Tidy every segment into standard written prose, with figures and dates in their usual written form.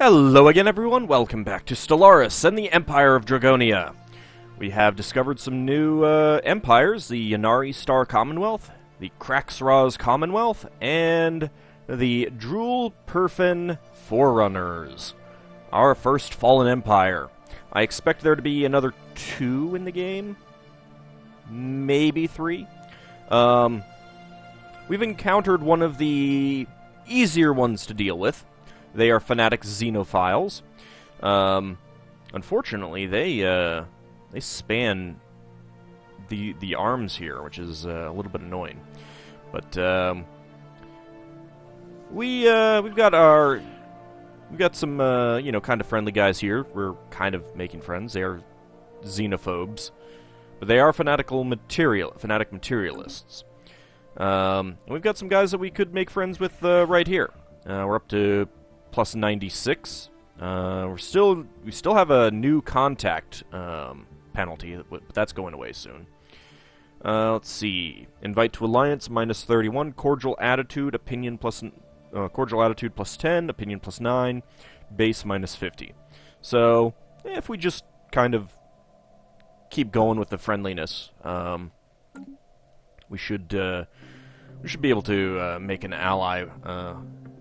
Hello again, everyone. Welcome back to Stellaris and the Empire of Dragonia. We have discovered some new empires, the Yanari Star Commonwealth, the Kraxraz Commonwealth, and the Drool Perfin Forerunners, our first fallen empire. I expect there to be another 2 in the game, maybe 3. We've encountered one of the easier ones to deal with. They are fanatic xenophiles. Unfortunately, they span the arms here, which is a little bit annoying. But we've got some kind of friendly guys here. We're kind of making friends. They are xenophobes, but they are fanatic materialists. We've got some guys that we could make friends with right here. We're up to plus 96. We still have a new contact penalty, but that's going away soon. Let's see. Invite to alliance minus 31. Cordial attitude plus 10. Opinion plus 9. Base minus 50. So if we just kind of keep going with the friendliness, we should be able to make an ally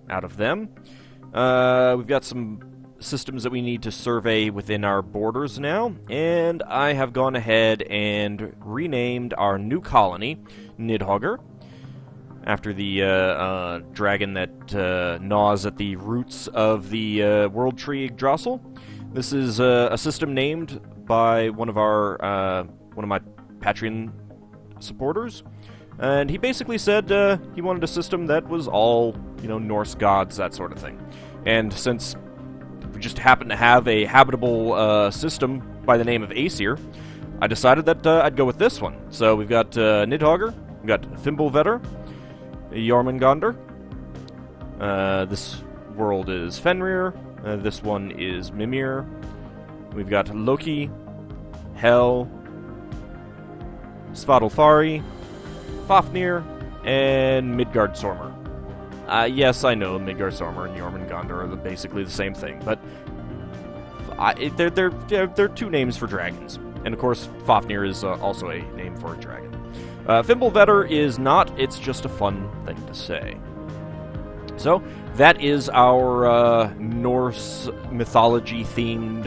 out of them. We've got some systems that we need to survey within our borders now, and I have gone ahead and renamed our new colony Nidhogger, after the dragon that gnaws at the roots of the world tree Yggdrasil. This is a system named by one of my Patreon supporters, and he basically said he wanted a system that was all, Norse gods, that sort of thing. And since we just happen to have a habitable system by the name of Aesir, I decided that I'd go with this one. So we've got Nidhogger, we've got Fimbulvetter, Jormungandr. This world is Fenrir. This one is Mimir. We've got Loki, Hel, Svadilfari, Fafnir, and Midgardsormr. Yes, I know Midgardsormr and Jormungandr are basically the same thing, but they're 2 names for dragons. And of course, Fafnir is also a name for a dragon. Fimbulvetter is not, it's just a fun thing to say. So, that is our Norse mythology-themed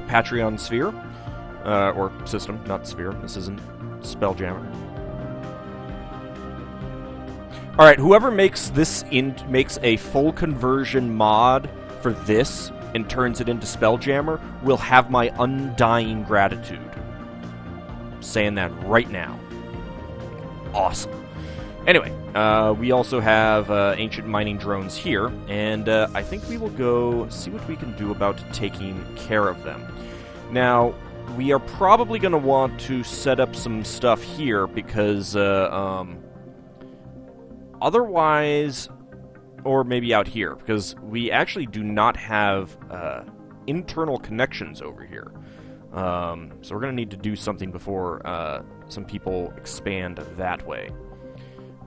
Patreon sphere. Or system, not sphere. This isn't Spelljammer. Alright, whoever makes makes a full conversion mod for this and turns it into Spelljammer will have my undying gratitude. I'm saying that right now. Awesome. Anyway, we also have ancient mining drones here, and I think we will go see what we can do about taking care of them. Now, we are probably going to want to set up some stuff here because otherwise, or maybe out here, because we actually do not have internal connections over here. So we're going to need to do something before some people expand that way.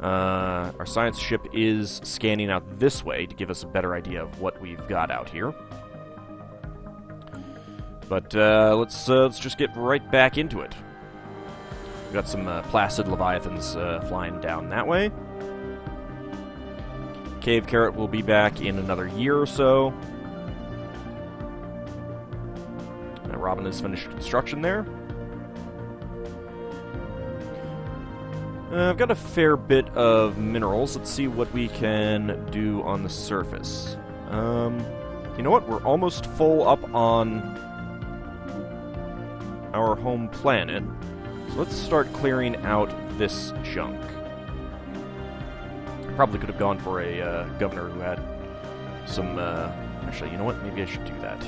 Our science ship is scanning out this way to give us a better idea of what we've got out here. But let's just get right back into it. We've got some placid leviathans flying down that way. Cave Carrot will be back in another year or so. Robin has finished construction there. I've got a fair bit of minerals. Let's see what we can do on the surface. You know what? We're almost full up on our home planet. So let's start clearing out this junk. Probably could have gone for a governor who had some... actually, you know what? Maybe I should do that.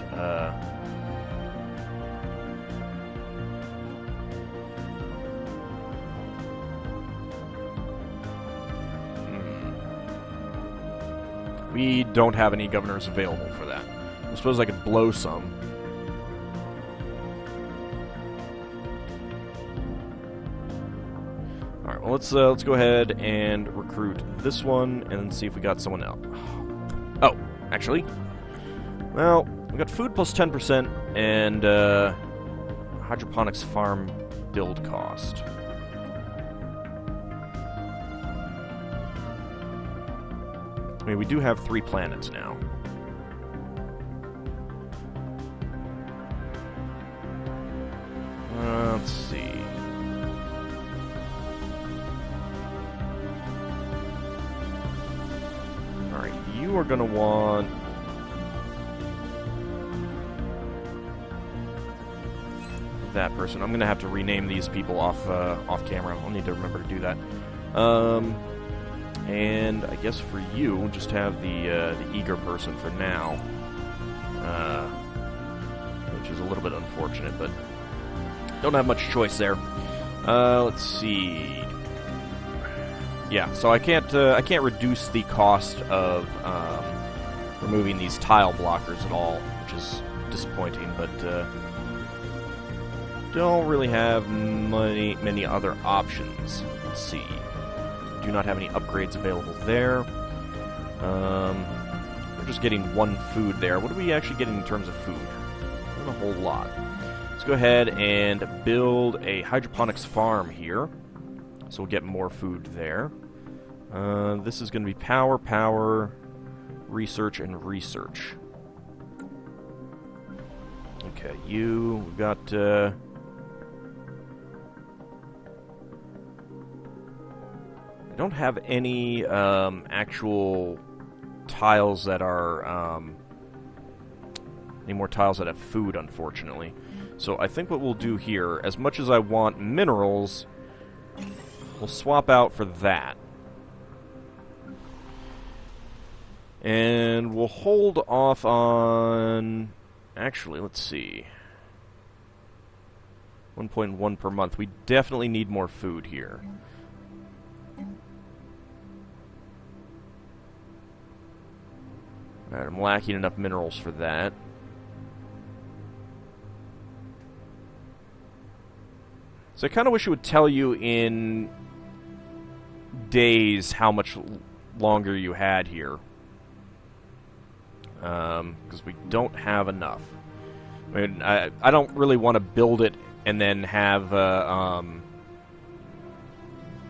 We don't have any governors available for that. I suppose I could blow some. Alright, well, let's go ahead and recruit this one and see if we got someone else. Oh, actually, Well, we got food plus 10% and hydroponics farm build cost. I mean, we do have 3 planets now. Let's see. Alright, you are gonna want... that person. I'm gonna have to rename these people off camera. I'll need to remember to do that. And I guess for you, we'll just have the eager person for now, which is a little bit unfortunate, but don't have much choice there. Let's see. Yeah, so I can't reduce the cost of removing these tile blockers at all, which is disappointing, but don't really have many other options. Let's see. Do not have any upgrades available there. We're just getting 1 food there. What are we actually getting in terms of food? Not a whole lot. Let's go ahead and build a hydroponics farm here. So we'll get more food there. This is going to be power, research, and research. Okay, we've got... I don't have any actual tiles that are... any more tiles that have food, unfortunately. So I think what we'll do here, as much as I want minerals, we'll swap out for that. And we'll hold off on... Actually, let's see. 1.1 per month. We definitely need more food here. Alright, I'm lacking enough minerals for that. So I kind of wish it would tell you in days how much longer you had here. Because we don't have enough. I mean, I don't really want to build it and then have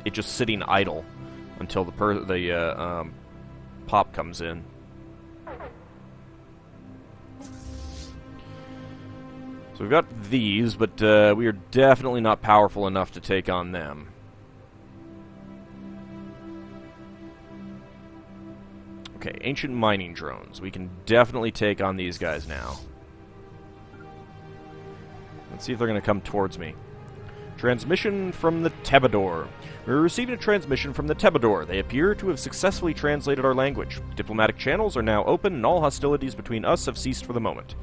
it just sitting idle until the pop comes in. So we've got these, but we are definitely not powerful enough to take on them. Okay, ancient mining drones. We can definitely take on these guys now. Let's see if they're going to come towards me. Transmission from the Tebador. We're receiving a transmission from the Tebador. They appear to have successfully translated our language. Diplomatic channels are now open, and all hostilities between us have ceased for the moment.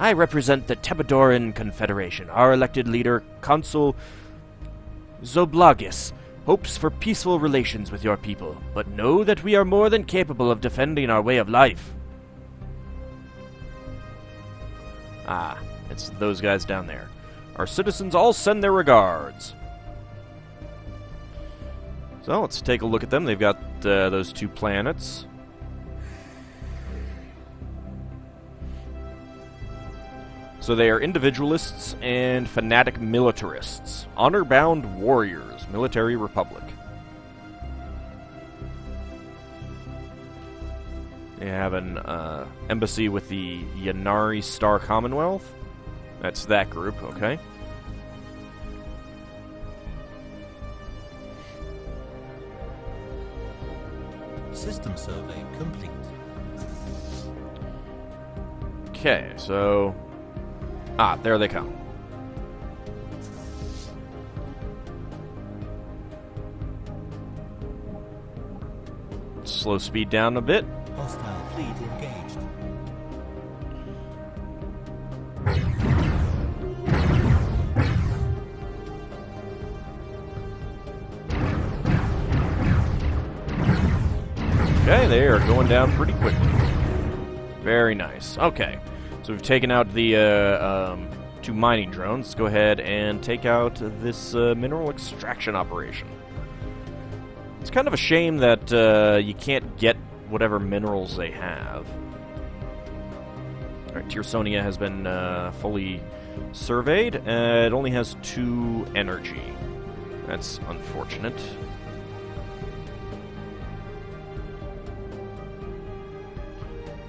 I represent the Tebadoran Confederation. Our elected leader, Consul Zoblagis, hopes for peaceful relations with your people, but know that we are more than capable of defending our way of life. Ah, it's those guys down there. Our citizens all send their regards. So let's take a look at them. They've got those 2 planets. So they are individualists and fanatic militarists. Honor-bound warriors. Military Republic. They have an embassy with the Yanari Star Commonwealth. That's that group, okay. System survey complete. Okay, so... Ah, there they come. Slow speed down a bit. Hostile fleet engaged. Okay, they are going down pretty quickly. Very nice. Okay, so we've taken out the 2 mining drones. Let's go ahead and take out this mineral extraction operation. It's kind of a shame that you can't get whatever minerals they have. Alright, Tiersonia has been fully surveyed. It only has 2 energy. That's unfortunate.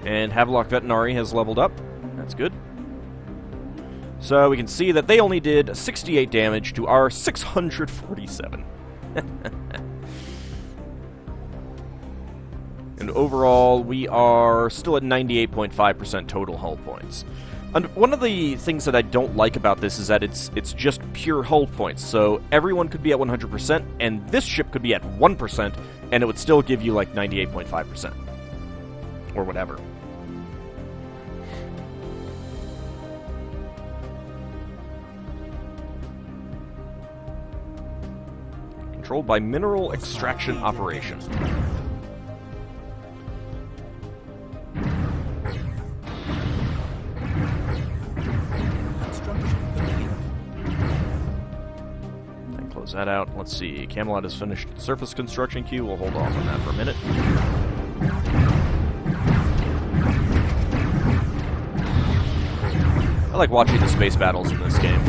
And Havelock Vetinari has leveled up. That's good. So we can see that they only did 68 damage to our 647. And overall, we are still at 98.5% total hull points. And one of the things that I don't like about this is that it's just pure hull points. So everyone could be at 100%, and this ship could be at 1%, and it would still give you like 98.5%. Or whatever. Controlled by Mineral Extraction Operation. Close that out. Let's see. Camelot has finished its surface construction queue. We'll hold off on that for a minute. I like watching the space battles in this game.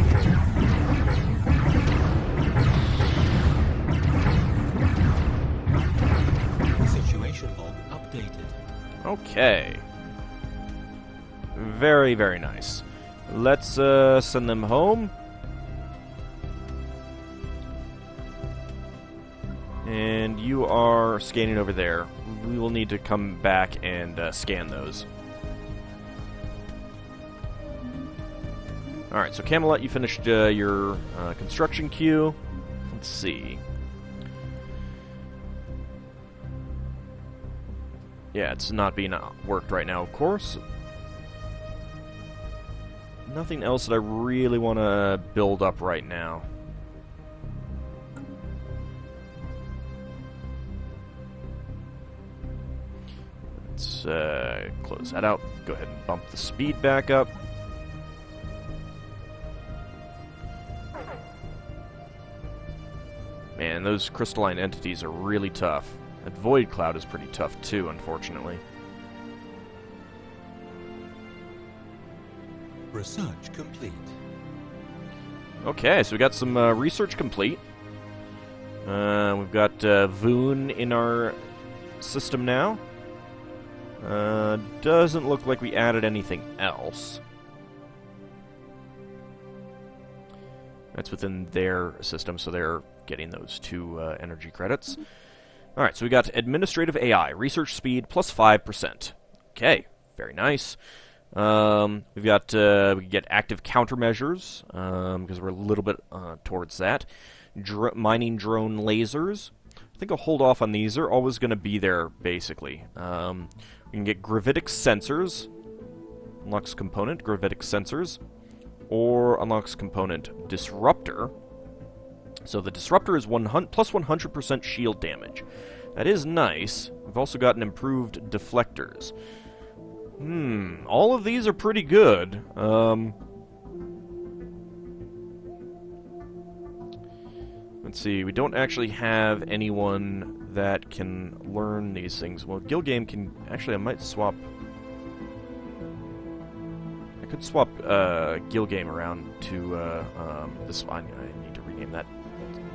Situation log updated. Okay. Very, very nice. Let's send them home. And you are scanning over there. We will need to come back and scan those. Alright, so Camelot, you finished your construction queue. Let's see. Yeah, it's not being worked right now, of course. Nothing else that I really want to build up right now. Let's close that out. Go ahead and bump the speed back up. Man, those crystalline entities are really tough. That Void Cloud is pretty tough too, unfortunately. Research complete. Okay, so we got some research complete. We've got Voon in our system now. Doesn't look like we added anything else. That's within their system, so they're getting those 2 energy credits. Alright, so we got Administrative AI, Research Speed, plus 5%. Okay, very nice. We've got, we get Active Countermeasures, because we're a little bit towards that. Mining Drone Lasers. I think I'll hold off on these. They're always going to be there, basically. We can get Gravitic Sensors. Unlocks component, Gravitic Sensors. Or unlocks component, Disruptor. So the Disruptor is plus 100% shield damage. That is nice. We've also gotten improved deflectors. All of these are pretty good. Let's see, we don't actually have anyone that can learn these things. Well, Gilgame can... Actually, I might swap... I could swap Gilgame around to this... I need to rename that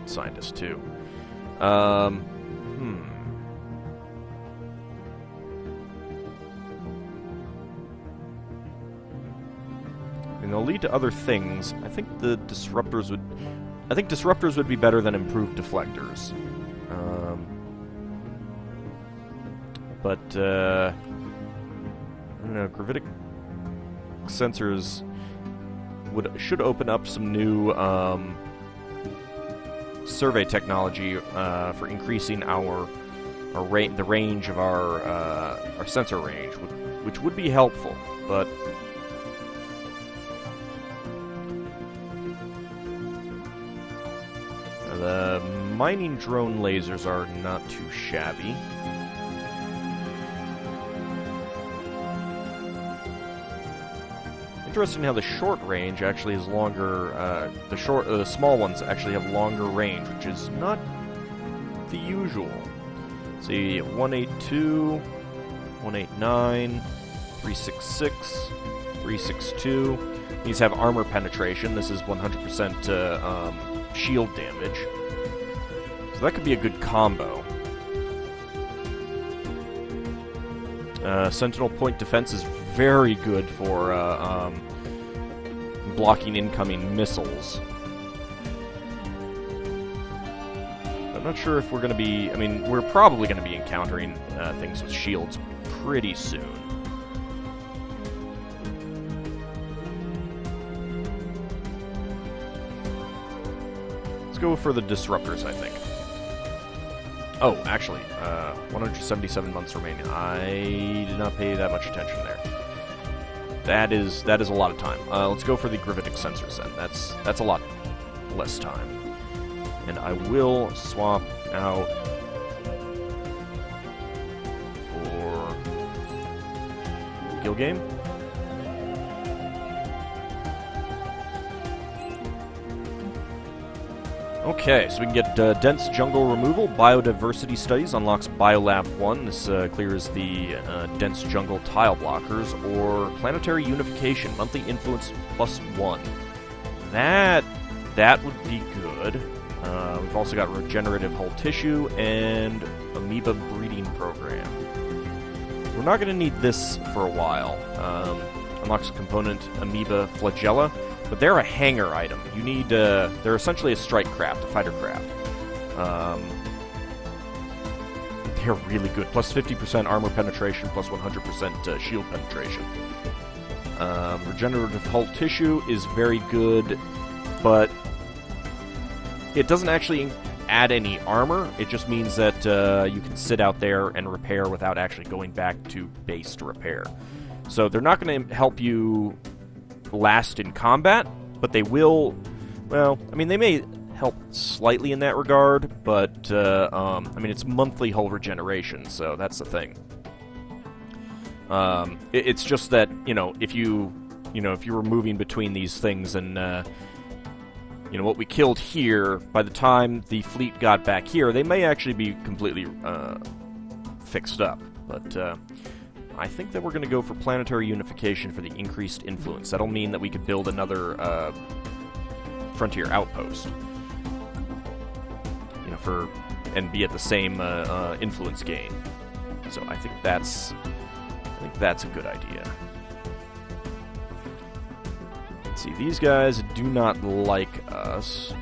scientist, too. And they'll lead to other things. I think the disruptors would... I think disruptors would be better than improved deflectors. But, I don't know, gravitic sensors should open up some new survey technology for increasing the range of our sensor range, which would be helpful, but... The mining drone lasers are not too shabby. Interesting how the short range actually is longer. The small ones actually have longer range, which is not the usual. Let's see, 182. 189, 366, 362. These have armor penetration. This is 100% shield damage. So that could be a good combo. Sentinel point defense is very good for blocking incoming missiles. I'm not sure if we're going to be... I mean, we're probably going to be encountering things with shields pretty soon. Let's go for the disruptors, I think. Oh, actually, 177 months remaining. I did not pay that much attention there. That is a lot of time. Let's go for the gravitic sensors then. That's a lot less time. And I will swap out for Gilgame. Okay, so we can get dense jungle removal. Biodiversity studies unlocks Biolab 1. This clears the dense jungle tile blockers. Or planetary unification, monthly influence +1. That would be good. We've also got regenerative hull tissue and amoeba breeding program. We're not going to need this for a while. Unlocks component amoeba flagella. But they're a hangar item. You need, they're essentially a strike craft, a fighter craft. They're really good. Plus 50% armor penetration, plus 100% shield penetration. Regenerative hull tissue is very good, but it doesn't actually add any armor. It just means that you can sit out there and repair without actually going back to base to repair. So they're not going to help you last in combat, but they will, well, I mean, they may help slightly in that regard, but, I mean, it's monthly hull regeneration, so that's the thing. It's just that, if you were moving between these things and, what we killed here, by the time the fleet got back here, they may actually be completely, fixed up, but, I think that we're going to go for planetary unification for the increased influence. That'll mean that we could build another frontier outpost, and be at the same influence gain. So I think that's a good idea. Let's see, these guys do not like us.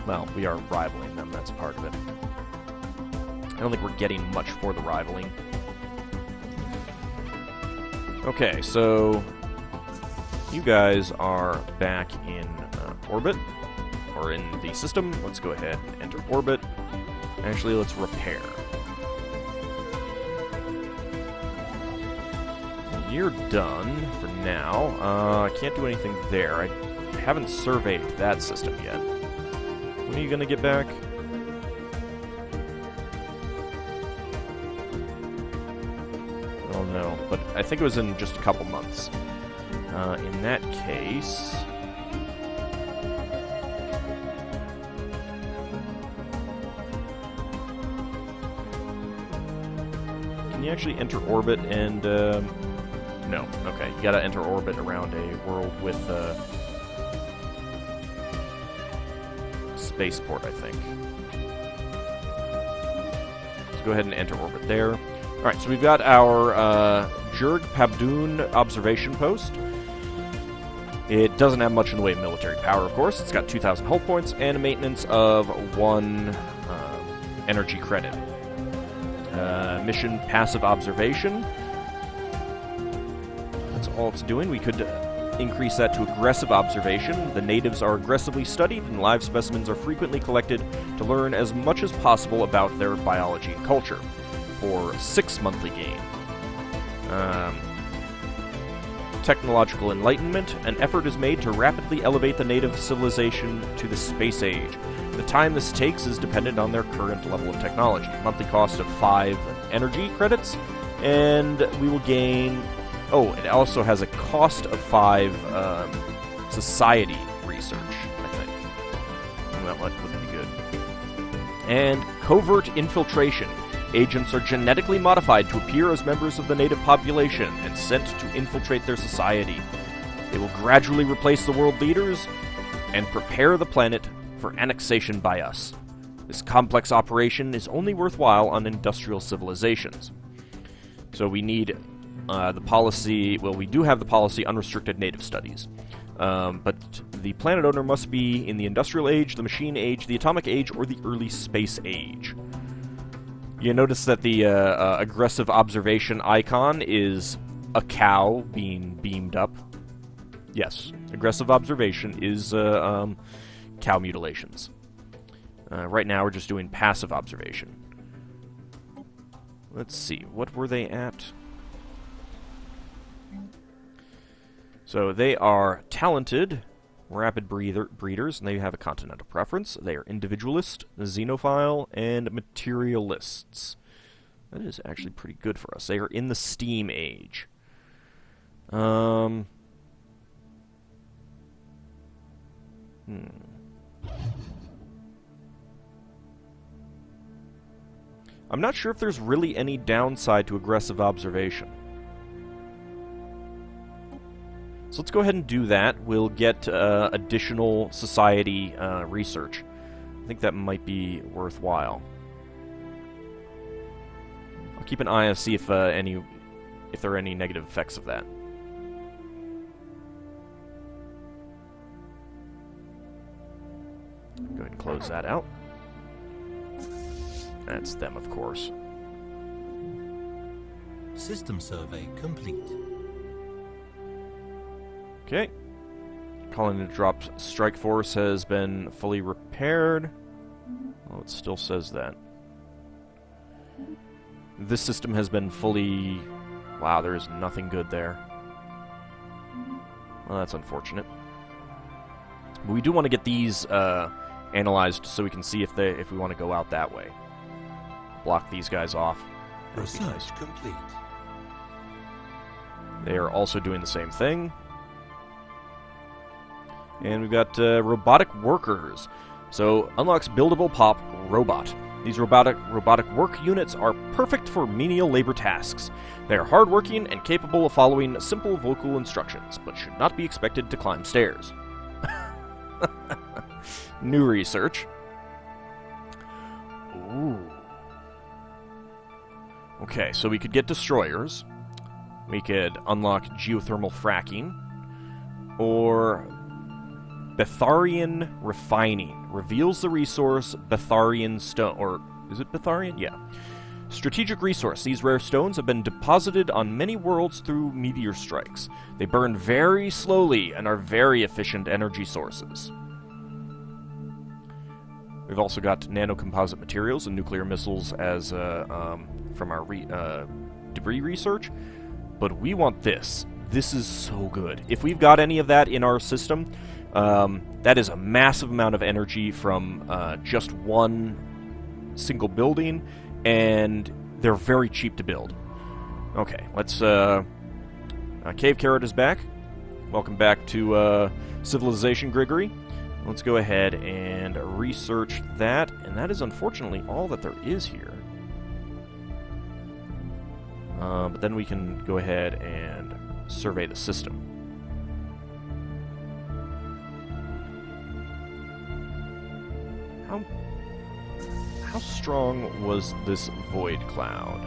Well, we are rivaling them. That's part of it. I don't think we're getting much for the rivaling. Okay, so you guys are back in orbit, or in the system. Let's go ahead and enter orbit. Actually, let's repair. You're done for now. I can't do anything there. I haven't surveyed that system yet. When are you going to get back? No, but I think it was in just a couple months. In that case... Can you actually enter orbit and... No, okay. You gotta enter orbit around a world with spaceport, I think. Let's go ahead and enter orbit there. Alright, so we've got our Jurg Pabdun observation post. It doesn't have much in the way of military power, of course. It's got 2,000 hull points and a maintenance of 1 energy credit. Mission passive observation. That's all it's doing. We could increase that to aggressive observation. The natives are aggressively studied, and live specimens are frequently collected to learn as much as possible about their biology and culture. For 6 monthly gain. Technological enlightenment. An effort is made to rapidly elevate the native civilization to the space age. The time this takes is dependent on their current level of technology. Monthly cost of 5 energy credits, and we will gain... Oh, it also has a cost of 5 society research, I think. That would be good. And covert infiltration. Agents are genetically modified to appear as members of the native population and sent to infiltrate their society. They will gradually replace the world leaders and prepare the planet for annexation by us. This complex operation is only worthwhile on industrial civilizations. So we need the policy... Well, we do have the policy unrestricted native studies. But the planet owner must be in the industrial age, the machine age, the atomic age, or the early space age. You notice that the aggressive observation icon is a cow being beamed up. Yes, aggressive observation is cow mutilations. Right now we're just doing passive observation. Let's see, what were they at? So they are talented, rapid breeders, and they have a continental preference. They are individualist, xenophile, and materialists. That is actually pretty good for us. They are in the steam age. I'm not sure if there's really any downside to aggressive observation. So let's go ahead and do that. We'll get additional society research. I think that might be worthwhile. I'll keep an eye and see if there are any negative effects of that. Go ahead and close that out. That's them, of course. System survey complete. Okay. Colonial dropped strike force has been fully repaired. Well, it still says that. This system has been fully... Wow, there is nothing good there. Well, that's unfortunate. But we do want to get these analyzed so we can see if we want to go out that way. Block these guys off. Research complete. They are also doing the same thing. And we've got robotic workers. So, unlocks buildable pop robot. These robotic work units are perfect for menial labor tasks. They are hardworking and capable of following simple vocal instructions, but should not be expected to climb stairs. New research. Ooh. Okay, so we could get destroyers. We could unlock geothermal fracking. Or Betharian refining. Reveals the resource Betharian stone. Or is it Betharian? Yeah. Strategic resource. These rare stones have been deposited on many worlds through meteor strikes. They burn very slowly and are very efficient energy sources. We've also got nanocomposite materials and nuclear missiles as from our debris research. But we want this. This is so good. If we've got any of that in our system, that is a massive amount of energy from just one single building, and they're very cheap to build. Okay, let's... Cave Carrot is back. Welcome back to Civilization, Grigory. Let's go ahead and research that, and that is unfortunately all that there is here. But then we can go ahead and survey the system. How strong was this void cloud?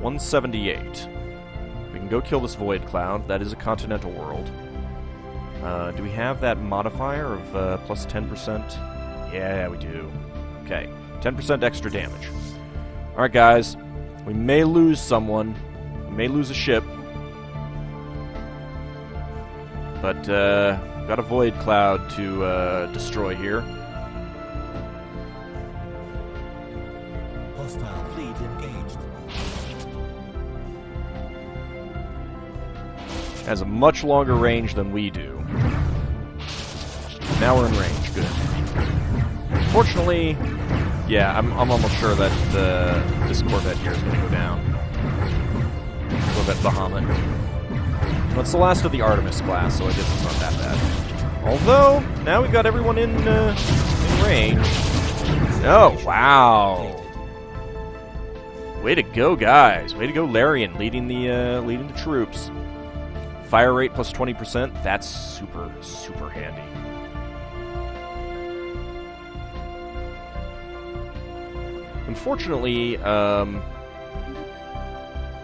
$178. We can go kill this void cloud. That is a continental world. Do we have that modifier of plus 10%? Yeah, we do. Okay, 10% extra damage. Alright, guys. We may lose someone. We may lose a ship. But, we've got a void cloud to destroy here. Hostile fleet engaged. Has a much longer range than we do. Now we're in range. Good. Fortunately, yeah, I'm almost sure that this Corvette here is going to go down. Corvette Bahamut. Well, it's the last of the Artemis class, so I guess it's not that bad. Although, now we've got everyone in range. Oh, wow. Way to go, guys. Way to go, Larian, leading the troops. Fire rate plus 20%. That's super, super handy. Unfortunately,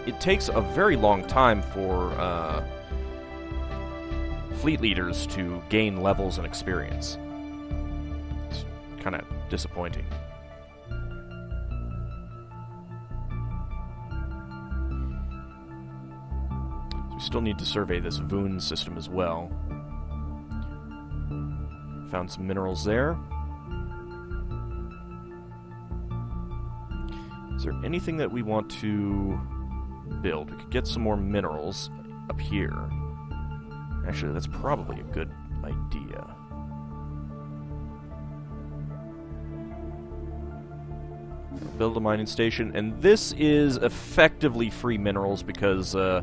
it takes a very long time for fleet leaders to gain levels and experience. It's kind of disappointing. We still need to survey this Voon system as well. Found some minerals there. Is there anything that we want to build? We could get some more minerals up here. Actually, that's probably a good idea. Build a mining station, and this is effectively free minerals because I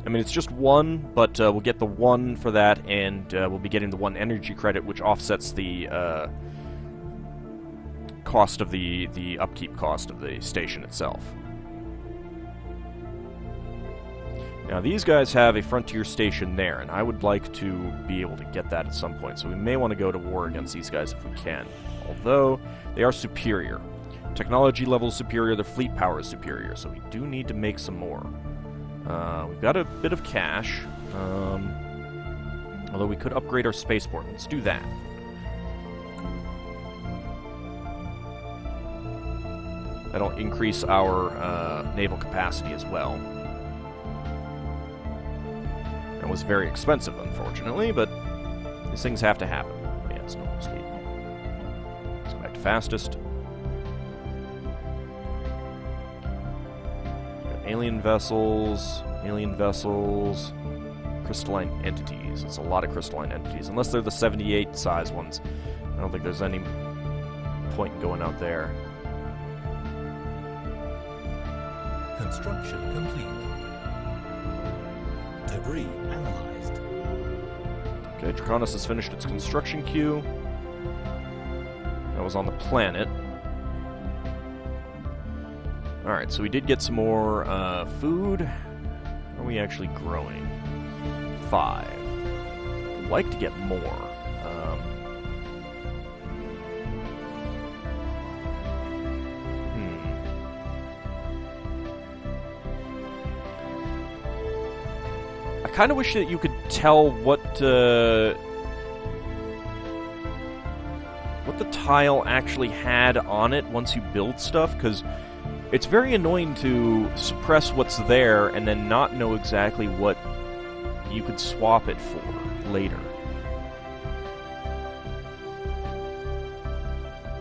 mean, it's just one, but we'll get the one for that, and we'll be getting the one energy credit, which offsets the cost of the upkeep cost of the station itself. Now, these guys have a frontier station there, and I would like to be able to get that at some point, so we may want to go to war against these guys if we can. Although, they are superior. Technology level is superior, their fleet power is superior, so we do need to make some more. We've got a bit of cash, although we could upgrade our spaceport. Let's do that. That'll increase our naval capacity as well. It was very expensive, unfortunately, but these things have to happen. Yeah, it's normal speed. Let's go back to fastest. Alien vessels, crystalline entities. It's a lot of crystalline entities. Unless they're the 78 size ones. I don't think there's any point in going out there. Construction complete. Debris analyzed. Okay, Draconis has finished its construction queue. That was on the planet. Alright, so we did get some more food. Are we actually growing? 5. I'd like to get more. I kind of wish that you could tell what the tile actually had on it once you build stuff, because it's very annoying to suppress what's there and then not know exactly what you could swap it for later.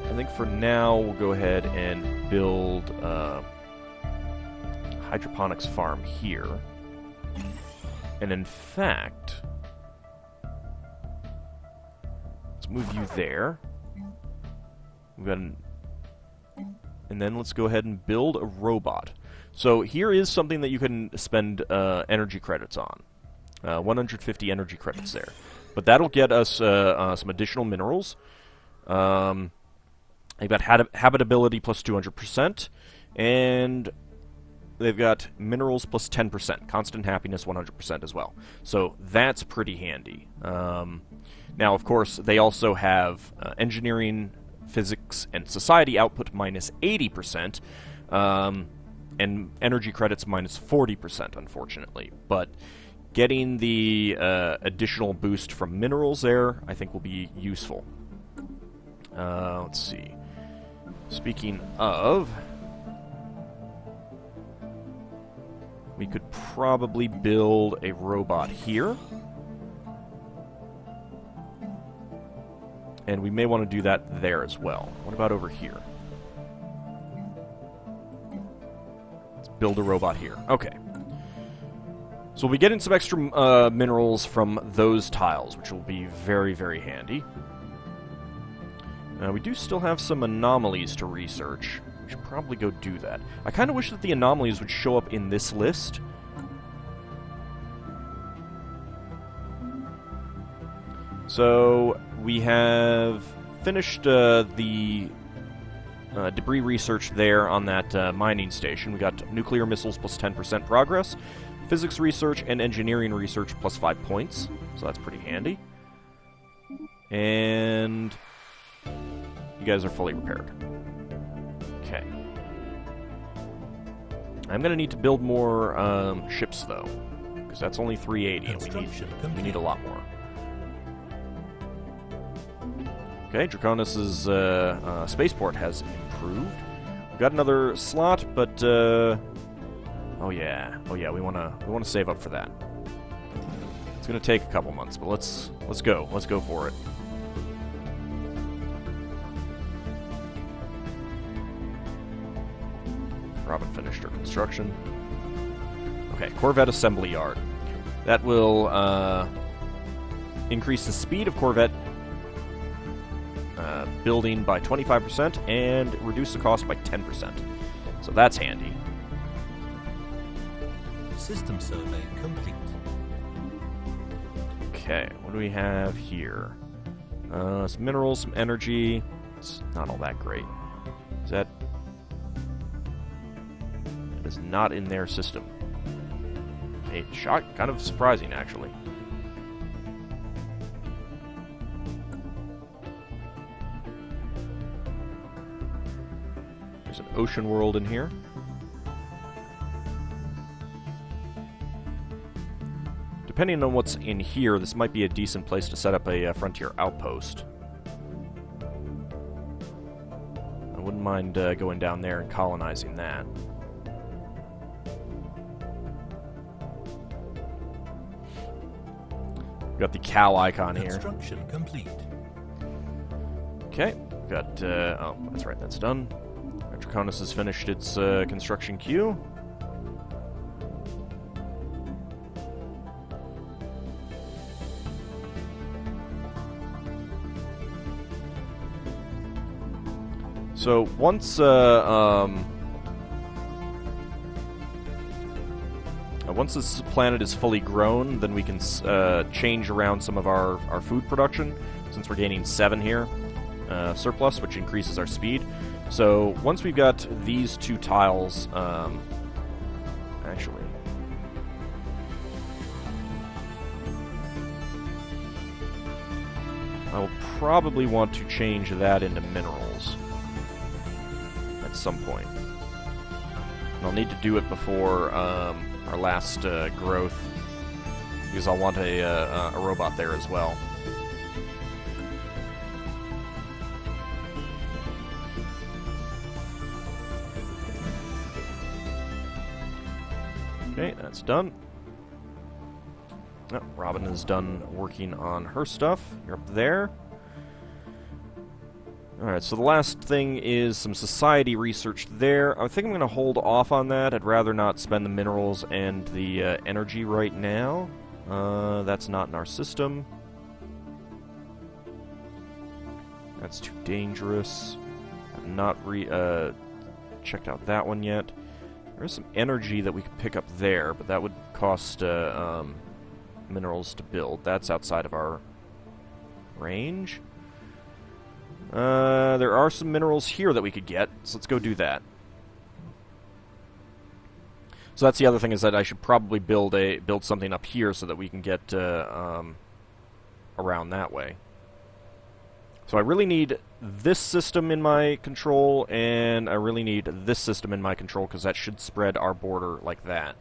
I think for now we'll go ahead and build a hydroponics farm here. And in fact, let's move you there. We've got and then let's go ahead and build a robot. So here is something that you can spend energy credits on. 150 energy credits there. But that'll get us some additional minerals. They've got habitability plus 200%. And they've got minerals plus 10%. Constant happiness 100% as well. So that's pretty handy. Now, of course, they also have engineering, physics, and society output minus 80%, and energy credits minus 40%, unfortunately. But getting the additional boost from minerals there, I think, will be useful. Let's see. Speaking of, we could probably build a robot here. And we may want to do that there as well. What about over here? Let's build a robot here. Okay. So we'll be getting some extra minerals from those tiles, which will be very, very handy. We do still have some anomalies to research. We should probably go do that. I kind of wish that the anomalies would show up in this list. So, we have finished the debris research there on that mining station. We got nuclear missiles plus 10% progress, physics research and engineering research plus 5 points, so that's pretty handy. And you guys are fully repaired. Okay. I'm going to need to build more ships, though, because that's only 380, and we need a lot more. Okay, Draconis' spaceport has improved. We've got another slot, but oh yeah, we wanna save up for that. It's gonna take a couple months, but let's go for it. Robin finished her construction. Okay, Corvette assembly yard. That will increase the speed of Corvette building by 25% and reduce the cost by 10%. So that's handy. System survey complete. Okay, what do we have here? Some minerals, some energy. It's not all that great. Is that... It is not in their system. A shock, kind of surprising, actually. There's an ocean world in here. Depending on what's in here, this might be a decent place to set up a frontier outpost. I wouldn't mind going down there and colonizing that. We've got the cow icon here. Construction complete. Okay, got, oh, that's right, that's done. Draconis has finished its construction queue. So once this planet is fully grown, then we can change around some of our food production, since we're gaining 7 here, surplus, which increases our speed. So once we've got these 2 tiles, actually, I will probably want to change that into minerals at some point. And I'll need to do it before our last growth, because I'll want a robot there as well. Okay, that's done. Oh, Robin is done working on her stuff. You're up there. Alright, so the last thing is some society research there. I think I'm going to hold off on that. I'd rather not spend the minerals and the energy right now. That's not in our system. That's too dangerous. I've not checked out that one yet. There's some energy that we could pick up there, but that would cost minerals to build. That's outside of our range. There are some minerals here that we could get, so let's go do that. So that's the other thing, is that I should probably build something up here so that we can get around that way. So I really need this system in my control, and I really need this system in my control, because that should spread our border like that.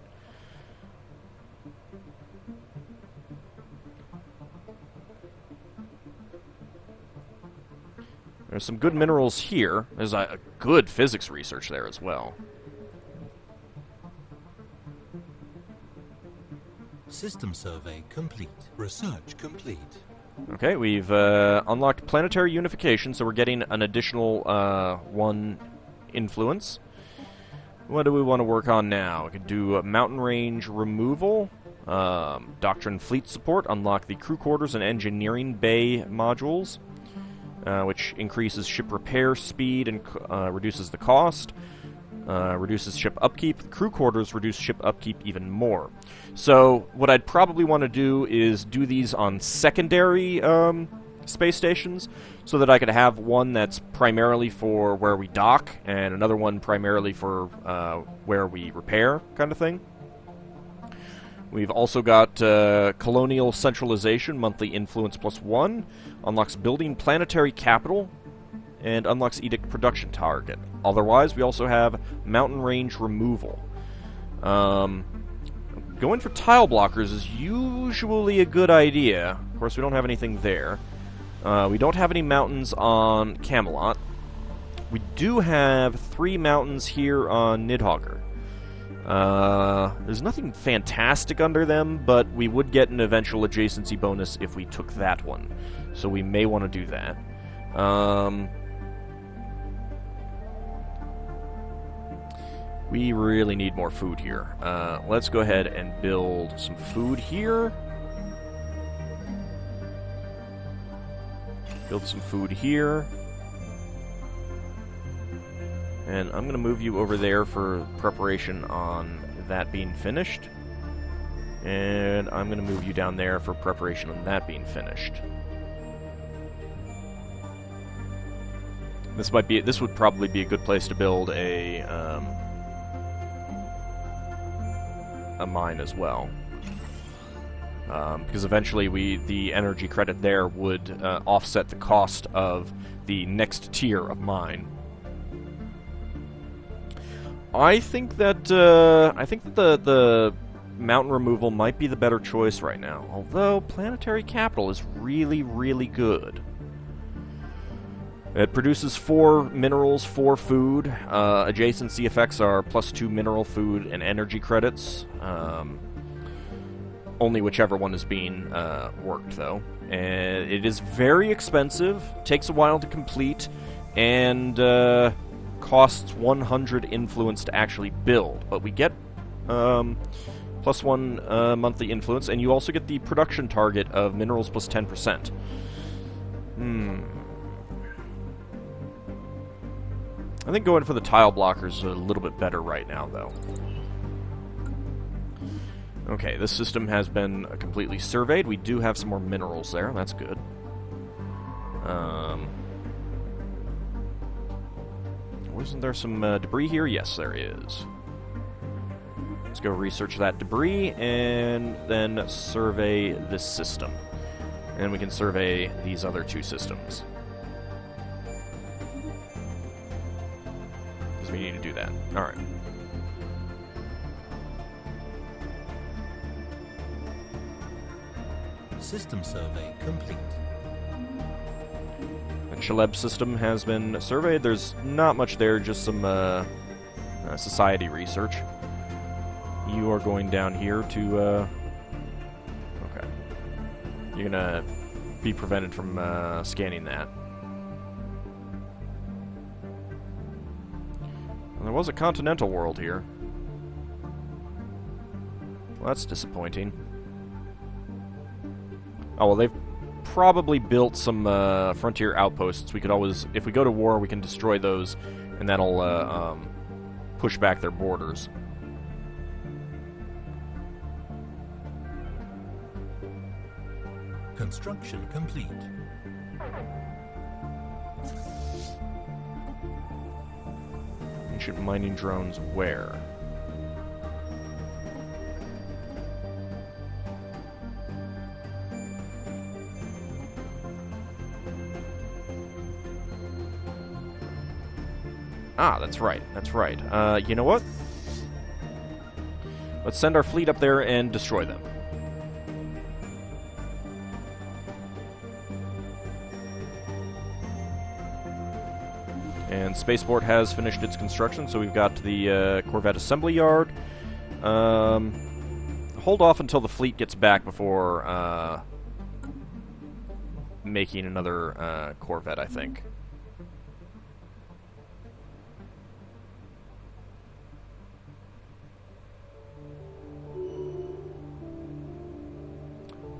There's some good minerals here. There's a good physics research there as well. System survey complete. Research complete. Okay, we've unlocked planetary unification, so we're getting an additional 1 influence. What do we want to work on now? We could do mountain range removal, doctrine fleet support, unlock the crew quarters and engineering bay modules. which increases ship repair speed and reduces the cost. Reduces ship upkeep. Crew quarters reduce ship upkeep even more. So what I'd probably want to do is do these on secondary space stations, so that I could have one that's primarily for where we dock, and another one primarily for where we repair, kind of thing. We've also got Colonial Centralization, monthly influence +1, unlocks building planetary capital, and unlocks edict production target. Otherwise, we also have mountain range removal. Going for tile blockers is usually a good idea. Of course, we don't have anything there. We don't have any mountains on Camelot. We do have 3 mountains here on Nidhogger. There's nothing fantastic under them, but we would get an eventual adjacency bonus if we took that one. So we may want to do that. We really need more food here. Let's go ahead and build some food here. Build some food here. And I'm going to move you over there for preparation on that being finished. And I'm going to move you down there for preparation on that being finished. This would probably be a good place to build a mine as well. Because eventually the energy credit there would offset the cost of the next tier of mine. I think that the mountain removal might be the better choice right now. Although planetary capital is really, really good. It produces 4 minerals, 4 food. Adjacency effects are +2 mineral, food, and energy credits. Only whichever one is being worked, though. And it is very expensive, takes a while to complete, and costs 100 influence to actually build. But we get +1 monthly influence, and you also get the production target of minerals +10%. I think going for the tile blockers is a little bit better right now, though. Okay, this system has been completely surveyed. We do have some more minerals there. That's good. Wasn't there some debris here? Yes, there is. Let's go research that debris and then survey this system. And we can survey these other 2 systems. Because we need to do that. Alright. System survey complete. The Chaleb system has been surveyed. There's not much there, just some society research. You are going down here to... okay. You're gonna be prevented from scanning that. And there was a continental world here. Well, that's disappointing. Oh, well, they've probably built some frontier outposts. We could always, if we go to war, we can destroy those, and that'll push back their borders. Construction complete. Ancient mining drones where? Ah, that's right. That's right. You know what? Let's send our fleet up there and destroy them. And Spaceport has finished its construction, so we've got the Corvette assembly yard. Hold off until the fleet gets back before making another Corvette, I think.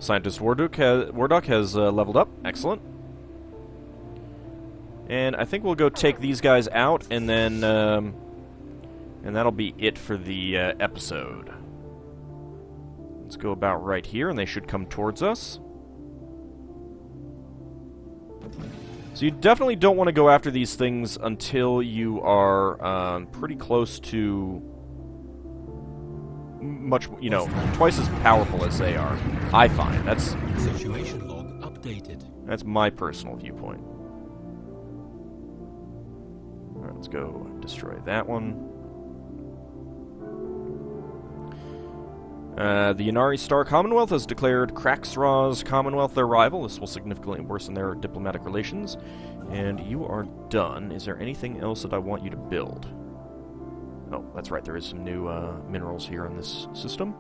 Scientist Wardock has leveled up. Excellent. And I think we'll go take these guys out, and then, and that'll be it for the episode. Let's go about right here, and they should come towards us. So you definitely don't want to go after these things until you are pretty close to much, you know, twice as powerful as they are. I find that's Situation log updated. That's my personal viewpoint. All right, let's go destroy that one. The Inari Star Commonwealth has declared Kraxra's Commonwealth their rival. This will significantly worsen their diplomatic relations. And you are done. Is there anything else that I want you to build? Oh, that's right. There is some new minerals here in this system.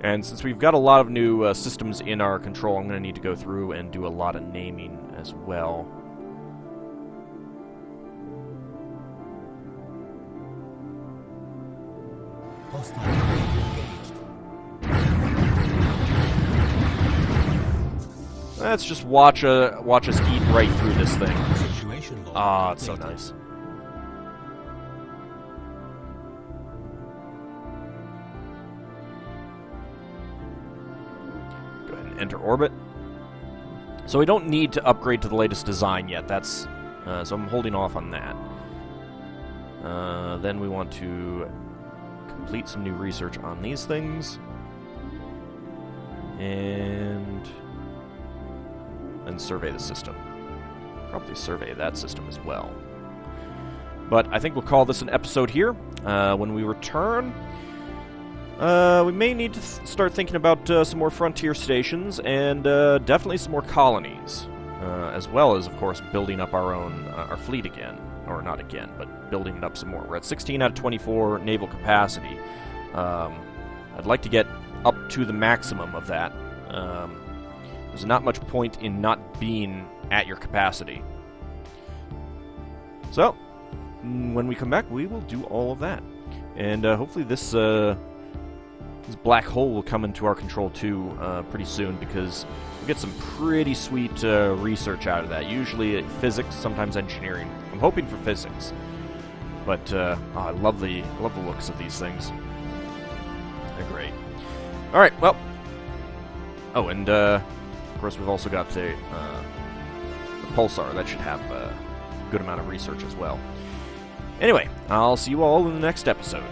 And since we've got a lot of new systems in our control, I'm going to need to go through and do a lot of naming as well. Hostile engaged. Let's just watch us eat right through this thing. Situation log Ah, it's so updated. nice. Go ahead and enter orbit. So we don't need to upgrade to the latest design yet. That's so I'm holding off on that. Then we want to complete some new research on these things, and survey the system. Probably survey that system as well. But I think we'll call this an episode here. When we return, we may need to start thinking about some more frontier stations and definitely some more colonies, as well as, of course, building up our own our fleet again. Or not again, but building it up some more. We're at 16 out of 24 naval capacity. I'd like to get up to the maximum of that. There's not much point in not being at your capacity. So, when we come back, we will do all of that. And hopefully this black hole will come into our control too pretty soon, because we get some pretty sweet research out of that. Usually physics, sometimes engineering. I'm hoping for physics, but I love the looks of these things. They're great. All right, well. Oh, and of course we've also got the pulsar that should have a good amount of research as well. Anyway, I'll see you all in the next episode.